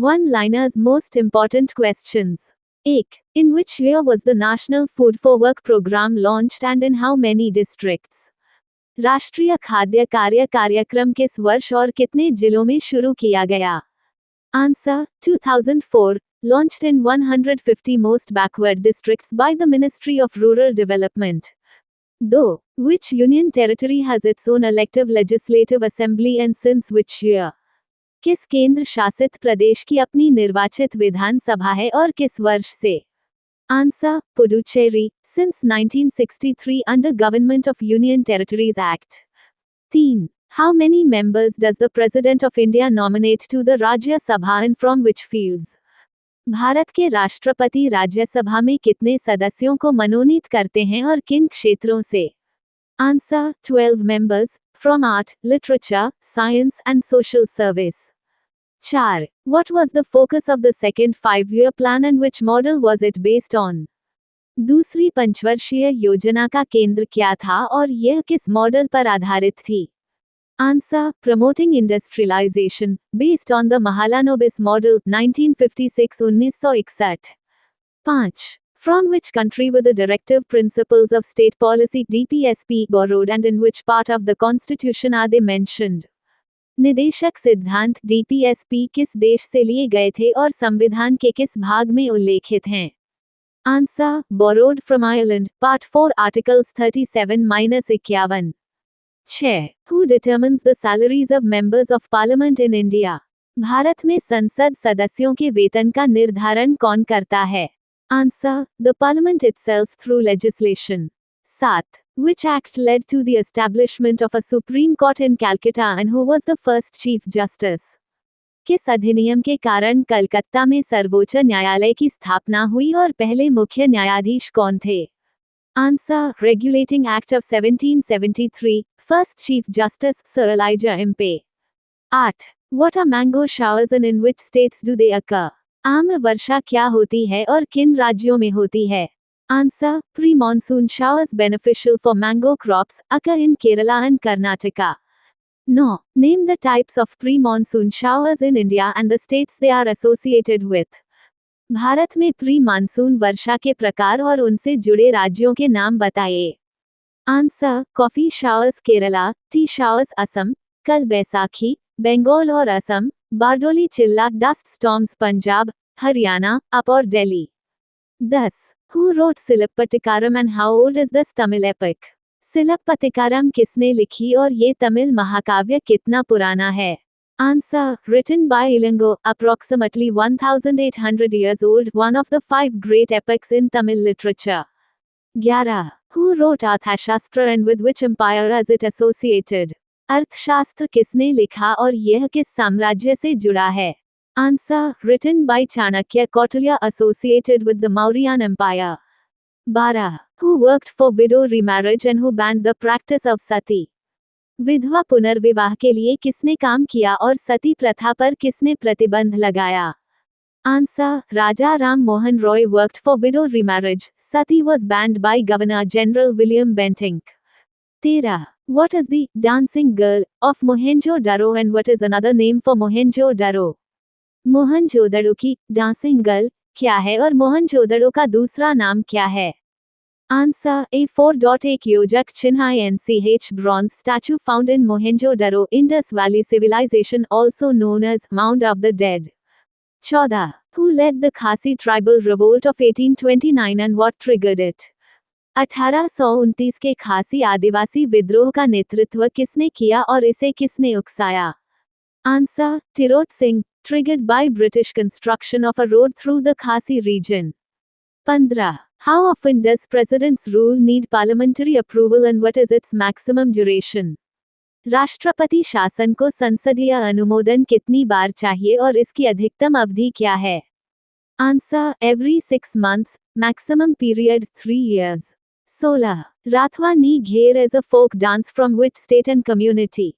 One-liners most important questions. 1. In which year was the National Food for Work program launched and in how many districts? राष्ट्रीय खाद्य कार्य कार्यक्रम किस वर्ष और कितने जिलों में शुरू किया गया? Answer: 2004, launched in 150 most backward districts by the Ministry of Rural Development. 2. Which union territory has its own elective legislative assembly and since which year? किस केंद्र शासित प्रदेश की अपनी निर्वाचित विधान सभा है और किस वर्ष से? Answer: Puducherry, since 1963 under Government of Union Territories Act. 3. How many members does the President of India nominate to the Rajya Sabha and from which fields? Bharat के राष्ट्रपति राज्यसभा में कितने सदस्यों को मनोनीत करते हैं और किन क्षेत्रों से? Answer: 12 members, from art, literature, science and social service. 4. What was the focus of the second five-year plan and which model was it based on? दूसरी पंचवर्षीय योजना का केंद्र क्या था और यह किस मॉडल पर आधारित थी? Answer: Promoting industrialization, based on the Mahalanobis model, 1956-1961. 5. From which country were the Directive Principles of State Policy (DPSP) borrowed and in which part of the Constitution are they mentioned? निदेशक सिद्धांत DPSP किस देश से लिए गए थे और संविधान के किस भाग में उल्लेखित हैं? Answer: Borrowed from Ireland, Part 4, Articles 37-51. 6. Who determines the salaries of members of Parliament in India? Bharat में संसद सदस्यों के वेतन का निर्धारण कौन करता है? Answer: The Parliament itself through legislation. 7. Which act led to the establishment of a Supreme Court in Calcutta and who was the first Chief Justice? किस अधिनियम के कारण कलकत्ता में सर्वोच्च न्यायालय की स्थापना हुई और पहले मुख्य न्यायाधीश कौन थे? Answer: Regulating Act of 1773, First Chief Justice Sir Elijah Impey. 8. What are mango showers and in which states do they occur? आम्र वर्षा क्या होती है और किन राज्यों में होती है? Answer: Pre-monsoon showers beneficial for mango crops occur in Kerala and Karnataka. 9. Name the types of pre-monsoon showers in India and the states they are associated with. Bharat में प्री मानसून वर्षा के प्रकार और उनसे जुड़े राज्यों के नाम बताइए. Answer: Coffee showers Kerala, tea showers Assam, कल बैसाखी, बंगाल और असम, बारडोली चिल्ला dust storms Punjab, Haryana, up और Delhi. 10. Who wrote Silappatikaram and how old is this Tamil epic? सिलप्पतिकारम किसने लिखी और ये तमिल महाकाव्य कितना पुराना है? Answer: Written by Ilango, approximately 1800 years old, one of the 5 great epics in Tamil literature. 11. Who wrote Arthashastra and with which empire is it associated? अर्थशास्त्र किसने लिखा और यह किस साम्राज्य से जुड़ा है? Answer: Written by Chanakya Kautilya associated with the Mauryan Empire. 12. Who worked for widow remarriage and who banned the practice of sati? विधवा पुनर्विवाह के लिए किसने काम किया और सती प्रथा पर किसने प्रतिबंध लगाया? Answer: Raja Ram Mohan Roy worked for widow remarriage. Sati was banned by Governor General William Bentinck. 13. What is the dancing girl of Mohenjo-daro and what is another name for Mohenjo-daro? Mohenjodaro की dancing girl क्या है और मोहनजोदड़ो का दूसरा नाम क्या है? Answer: A 4.1 योजक चिन्ह INCH bronze statue found in Mohenjo-daro, Indus Valley Civilization, also known as Mound of the Dead. 14. Who led the Khasi tribal revolt of 1829 and what triggered it? 1829 के खासी आदिवासी विद्रोह का नेतृत्व किसने किया और इसे किसने उकसाया? Answer: Tirot Singh, triggered by British construction of a road through the Khasi region. 15. How often does President's rule need parliamentary approval and what is its maximum duration? राष्ट्रपति शासन को संसदीय अनुमोदन कितनी बार चाहिए और इसकी अधिकतम अवधि क्या है? Answer: Every 6 months, maximum period 3 years. 16. राथवानी घेर is a folk dance from which state and community?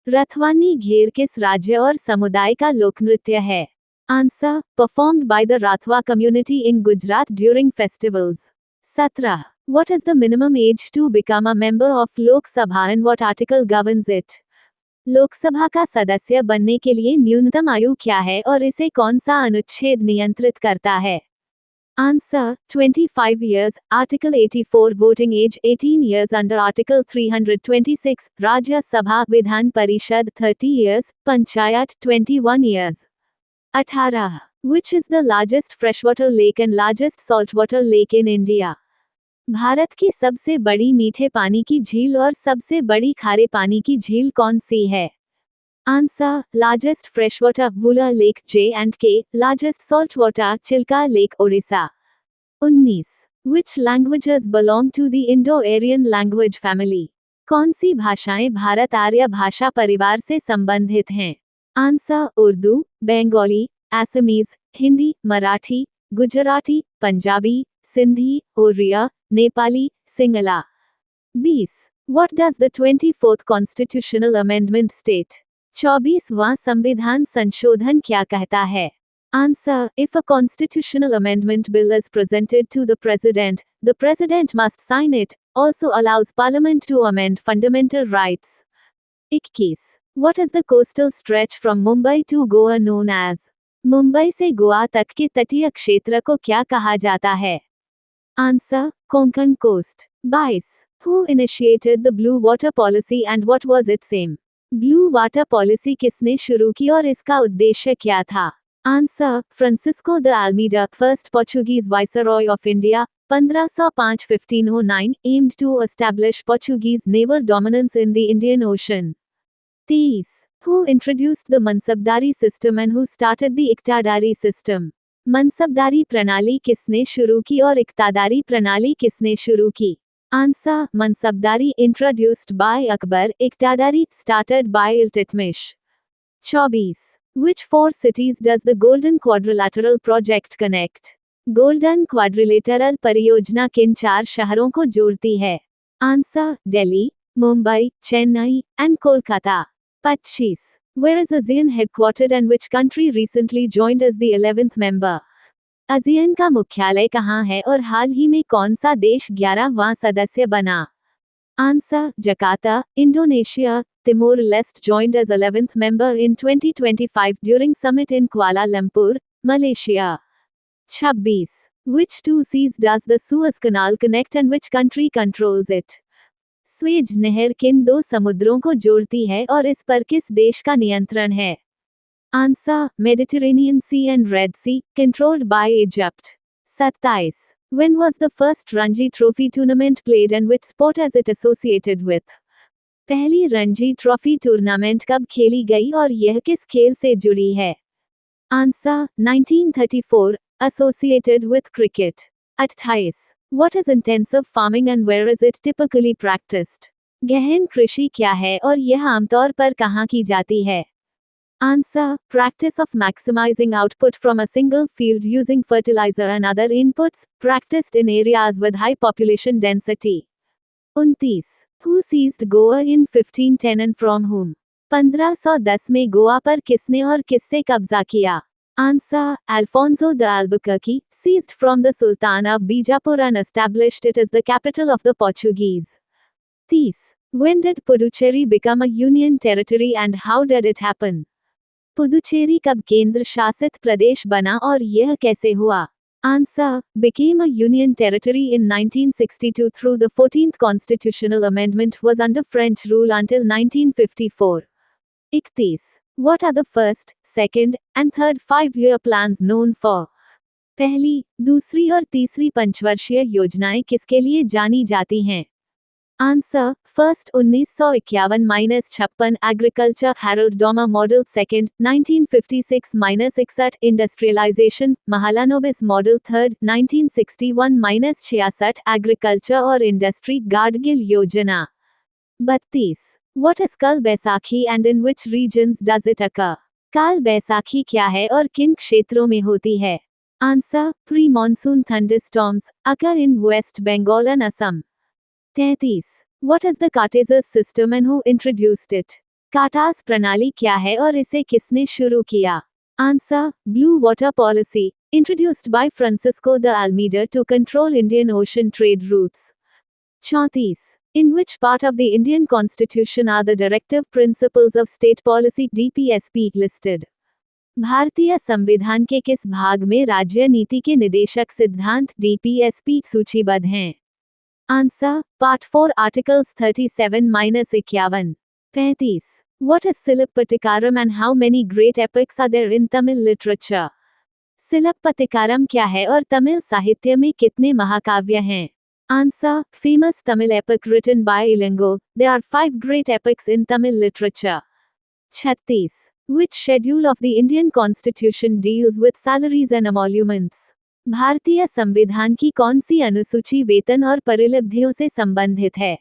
रथवानी घेर किस राज्य और समुदाय का लोकनृत्य है? Answer: Performed by the Rathwa community in Gujarat during festivals. 17. What is the minimum age to become a member of Lok Sabha and what article governs it? Lok Sabha का सदस्य बनने के लिए न्यूनतम आयु क्या है और इसे कौन सा अनुच्छेद नियंत्रित करता है? Answer: 25 years, Article 84 Voting age 18 years under Article 326, Rajya Sabha Vidhan Parishad 30 years, Panchayat 21 years. 18. Which is the largest freshwater lake and largest saltwater lake in India? Bharat की सबसे बड़ी मीठे पानी की झील और सबसे बड़ी खारे पानी की झील कौन सी है? Answer: largest freshwater Vula Lake J&K, largest saltwater Chilka Lake Orissa. 19. Which languages belong to the Indo-Aryan language family? कौन सी भाषाएं भारत आर्य भाषा परिवार से संबंधित हैं? Answer: Urdu, Bengali, Assamese, Hindi, Marathi, Gujarati, Punjabi, Sindhi, Oriya, Nepali, Sinhala. 20. What does the 24th Constitutional Amendment state? 24वां संविधान संशोधन क्या कहता है? Answer: If a constitutional amendment bill is presented to the president must sign it. Also allows parliament to amend fundamental rights. 21. What is the coastal stretch from Mumbai to Goa known as? Mumbai से गोवा तक के तटीय क्षेत्र को क्या कहा जाता है? Answer: Konkan coast. 22. Who initiated the Blue Water Policy and what was its aim? Blue water policy किसने शुरू की और इसका उद्देश्य क्या था? Answer: Francisco de Almeida, first Portuguese viceroy of India, 1505-1509, aimed to establish Portuguese naval dominance in the Indian Ocean. 30. Who introduced the Mansabdari system and who started the Iqtidari system? मनसबदारी प्रणाली किसने शुरू की और इक्तादारी प्रणाली किसने शुरू की? Answer: Mansabdari introduced by Akbar, Iqtidari started by Iltutmish. 24. Which four cities does the Golden Quadrilateral Project connect? Golden Quadrilateral परियोजना किन चार शहरों को जोड़ती है? Answer: Delhi, Mumbai, Chennai, and Kolkata. 25. Where is ASEAN headquartered and which country recently joined as the 11th member? ASEAN का मुख्यालय कहाँ है और हाल ही में कौन सा देश 11वां सदस्य बना? Answer: Jakarta, Indonesia. Timor-Leste joined as 11th member in 2025 during summit in Kuala Lumpur, Malaysia. 26. Which two seas does the Suez Canal connect and which country controls it? Suez नहर किन दो समुद्रों को जोड़ती है और इस पर किस देश का नियंत्रण है? Answer: Mediterranean Sea and Red Sea, controlled by Egypt. 27. When was the first Ranji Trophy tournament played and which sport is it associated with? पहली रणजी ट्रॉफी टूर्नामेंट कब खेली गई और यह किस खेल से जुड़ी है? Answer: 1934, associated with cricket. 28. What is intensive farming and where is it typically practiced? गहन कृषि क्या है और यह आमतौर पर कहाँ की जाती है? Answer: Practice of maximizing output from a single field using fertilizer and other inputs, practiced in areas with high population density. 29. Who seized Goa in 1510 and from whom? 1510 में गोवा पर किसने और किससे कब्जा किया? Answer: Alfonso de Albuquerque, seized from the Sultan of Bijapur and established it as the capital of the Portuguese. 30. When did Puducherry become a union territory and how did it happen? Puducherry कब केंद्र शासित प्रदेश बना और यह कैसे हुआ? Answer: Became a union territory in 1962 through the 14th constitutional amendment was under French rule until 1954. 31. What are the first, second, and third 5-year plans known for? पहली, दूसरी और तीसरी पंचवर्षीय योजनाएं किसके लिए जानी जाती हैं? Answer: First 1951-56 Agriculture Harold Doma Model, second 1956-61 Industrialization Mahalanobis Model, third 1961-66 Agriculture और Industry Gadgil योजना. 32. What is Kal Baisakhi and in which regions does it occur? काल बैसाखी क्या है और किन क्षेत्रों में होती है? Answer: Pre-monsoon thunderstorms occur in West Bengal and Assam. 33. What is the Cartesius system and who introduced it? Cartaz प्रणाली क्या है और इसे किसने शुरू किया? Answer: Blue Water Policy, introduced by Francisco de Almeida to control Indian Ocean trade routes. 34. In which part of the Indian Constitution are the Directive Principles of State Policy DPSP listed? भारतीय संविधान के किस भाग में राज्य नीति के निदेशक सिद्धांत DPSP सूचीबद्ध हैं? Answer, part 4 articles 37-51. 35. What is Silappatikaram and how many great epics are there in Tamil literature? सिलप्पतिकारम क्या है और तमिल साहित्य में कितने महाकाव्य हैं? Answer, famous Tamil epic written by Ilango. There are 5 great epics in Tamil literature. 36. Which schedule of the Indian Constitution deals with salaries and emoluments? भारतीय संविधान की कौन सी अनुसूची वेतन और परिलब्धियों से संबंधित है?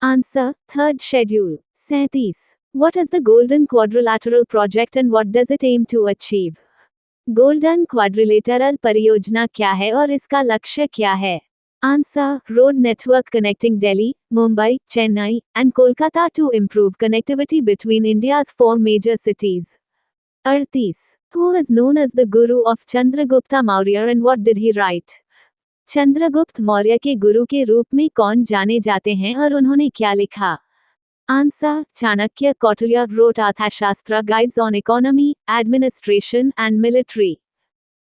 Answer, third schedule. 37. What is the Golden Quadrilateral Project and what does it aim to achieve? Golden quadrilateral परियोजना क्या है और इसका लक्ष्य क्या है? Answer, road network connecting Delhi, Mumbai, Chennai and Kolkata to improve connectivity between India's 4 major cities. 38. Who is known as the guru of Chandragupta Maurya and what did he write? Chandragupta Maurya के गुरु के रूप में कौन जाने जाते हैं और उन्होंने क्या लिखा? Answer, Chanakya Kautilya wrote Arthashastra guides on economy, administration and military.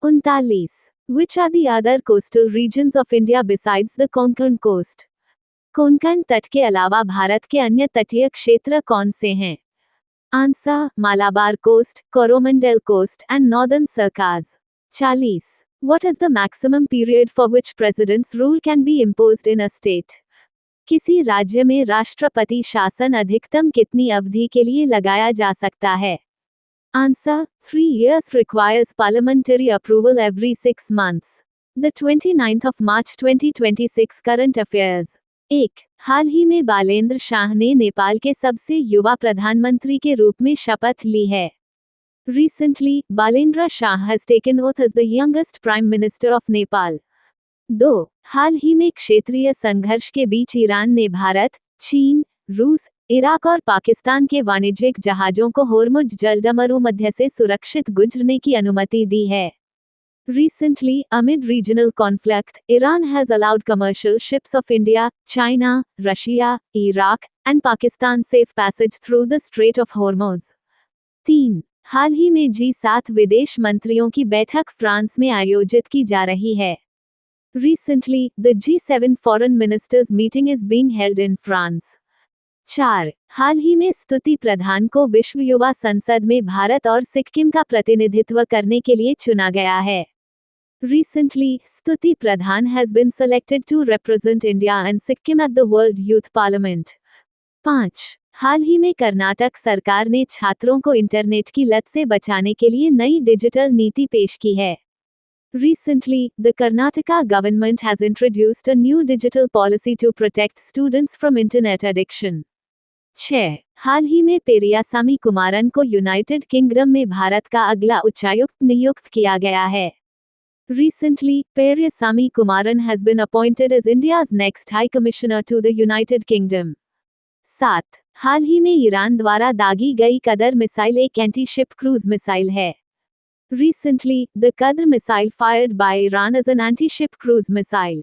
39. Which are the other coastal regions of India besides the Konkan coast? Konkan तट के अलावा भारत के अन्य तटीय क्षेत्र कौन से हैं? Answer, Malabar coast, Coromandel coast and northern Circars. 40. What is the maximum period for which president's rule can be imposed in a state? किसी राज्य में राष्ट्रपति शासन अधिकतम कितनी अवधि के लिए लगाया जा सकता है? Answer, 3 years requires parliamentary approval every 6 months. The 29th of March 2026 current affairs. 1. हाल ही में बालेंद्र शाह ने नेपाल के सबसे युवा प्रधानमंत्री के रूप में शपथ ली है. Recently, Balendra Shah has taken oath as the youngest Prime Minister of Nepal. 2. हाल ही में क्षेत्रीय संघर्ष के बीच ईरान ने भारत, चीन, रूस, इराक और पाकिस्तान के वाणिज्यिक जहाजों को होर्मुज जलदमरू मध्य से सुरक्षित गुजरने की अनुमति दी है. Recently, amid regional conflict, Iran has allowed commercial ships of India, China, Russia, Iraq, and Pakistan safe passage through the Strait of Hormuz. 3. हाल ही में G7 विदेश मंत्रियों की बैठक फ्रांस में आयोजित की जा रही है. Recently, the G7 foreign ministers meeting is being held in France. 4. हाल ही में स्तुति प्रधान को विश्व युवा संसद में भारत और सिक्किम का प्रतिनिधित्व करने के लिए चुना गया है. Recently, स्तुति प्रधान has been selected to represent India and Sikkim at the World Youth Parliament. 5. हाल ही में कर्नाटक सरकार ने छात्रों को इंटरनेट की लत से बचाने के लिए नई डिजिटल नीति पेश की है. Recently, the Karnataka government has introduced a new digital policy to protect students from internet addiction. 6. हाल ही में पेरियासामी कुमारन को यूनाइटेड किंगडम में भारत का अगला उच्चायुक्त नियुक्त किया गया है. Recently, Periasamy Kumaran has been appointed as India's next High Commissioner to the United Kingdom. 7. हाल ही में ईरान द्वारा दागी गई कदर मिसाइल एक एंटी-शिप क्रूज मिसाइल है. Recently, the Qadr missile fired by Iran is an anti-ship cruise missile.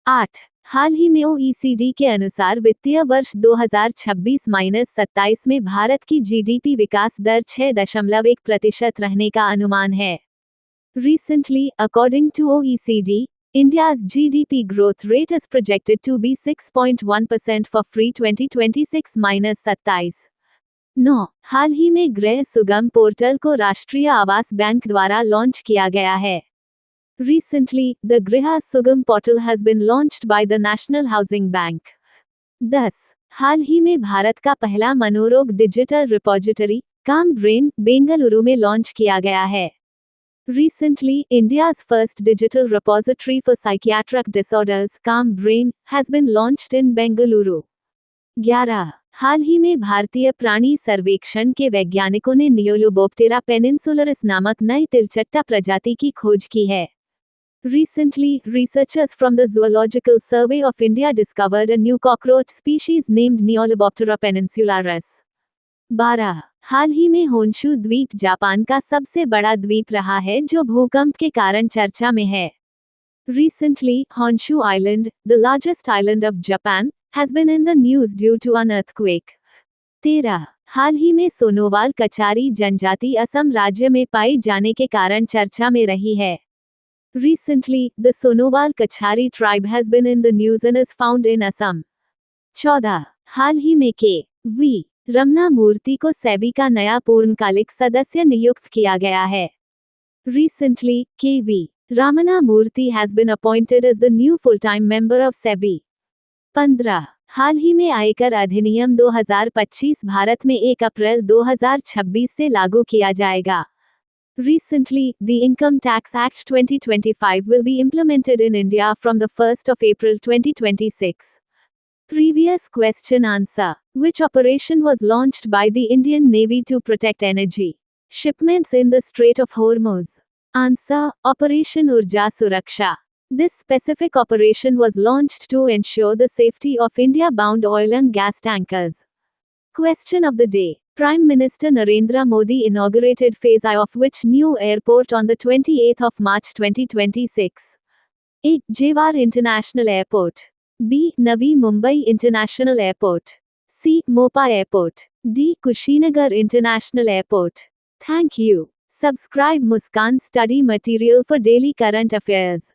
8. हाल ही में OECD के अनुसार वित्तीय वर्ष 2026-27 में भारत की जीडीपी विकास दर 6.1% रहने का अनुमान है. Recently, according to OECD, India's GDP growth rate is projected to be 6.1% for FY 2026-27. 9. हाल ही में गृह सुगम पोर्टल को राष्ट्रीय आवास बैंक द्वारा लॉन्च किया गया है. Recently, the Griha Sugam portal has been launched by the National Housing Bank. 10. हाल ही में भारत का पहला मनोरोग डिजिटल रिपोजिटरी, काम ब्रेन, बेंगलुरु में लॉन्च किया गया है. Recently, India's first digital repository for psychiatric disorders, Calm Brain, has been launched in Bengaluru. 11. हाल ही में भारतीय प्राणी सर्वेक्षण के वैज्ञानिकों ने नियोलोबोप्टेरा पेनिनसुलरिस नामक नई तिलचट्टा प्रजाति की खोज की है. Recently, researchers from the Zoological Survey of India discovered a new cockroach species named Neoloboptera peninsularis. 12. हाल ही में होन्शु द्वीप जापान का सबसे बड़ा द्वीप रहा है जो भूकंप के कारण चर्चा में है. Recently, Honshu Island, the largest island of Japan, has been in the news due to an earthquake. 13. हाल ही में सोनोवाल कछारी जनजाति असम राज्य में पाई जाने के कारण चर्चा में रही है. Recently, the Sonowal Kachari tribe has been in the news and is found in Assam. 14. हाल ही में के.वी. रमना मूर्ति को सेबी का नया पूर्णकालिक सदस्य नियुक्त किया गया है. Recently, K.V. Ramana Murthy has been appointed as the new full-time member of SEBI. 15. हाल ही में आयकर अधिनियम 2025 भारत में 1 अप्रैल 2026 से लागू किया जाएगा. Recently, the Income Tax Act 2025 will be implemented in India from the 1st of April 2026. Previous question answer. Which operation was launched by the Indian Navy to protect energy shipments in the Strait of Hormuz? Answer. Operation Urja Suraksha. This specific operation was launched to ensure the safety of India-bound oil and gas tankers. Question of the day. Prime Minister Narendra Modi inaugurated Phase I of which new airport on the 28th of March 2026? A. Jewar International Airport. B. Navi Mumbai International Airport. C. Mopa Airport. D. Kushinagar International Airport. Thank you. Subscribe Muskan Study Material for daily current affairs.